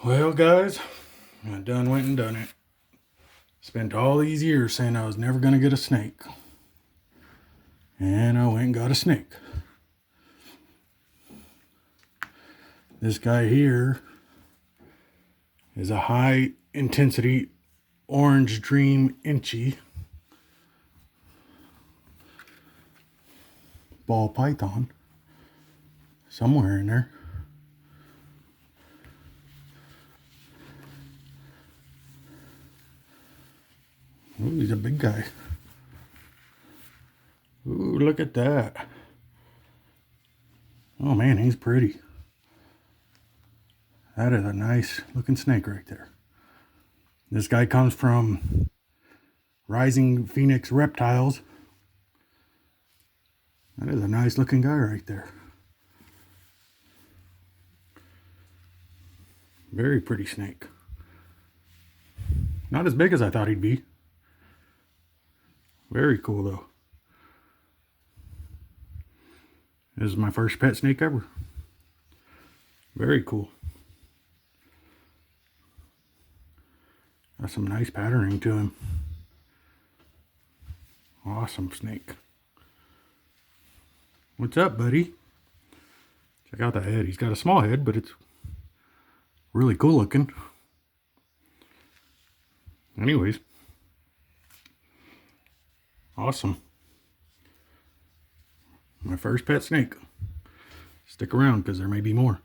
Well, guys, I done went and done it. Spent all these years saying I was never going to get a snake. And I went and got a snake. This guy here is a high intensity orange dream inchy ball python. Somewhere in there. Ooh, he's a big guy. Ooh, look at that. Oh man, he's pretty. That is a nice looking snake right there. This guy comes from Rising Phoenix Reptiles. That is a nice looking guy right there. Very pretty snake. Not as big as I thought he'd be. Very cool though. This is my first pet snake ever. Very cool. Got some nice patterning to him. Awesome snake. What's up, buddy? Check out the head. He's got a small head, but it's really cool looking. Anyways. Awesome. My first pet snake. Stick around because there may be more.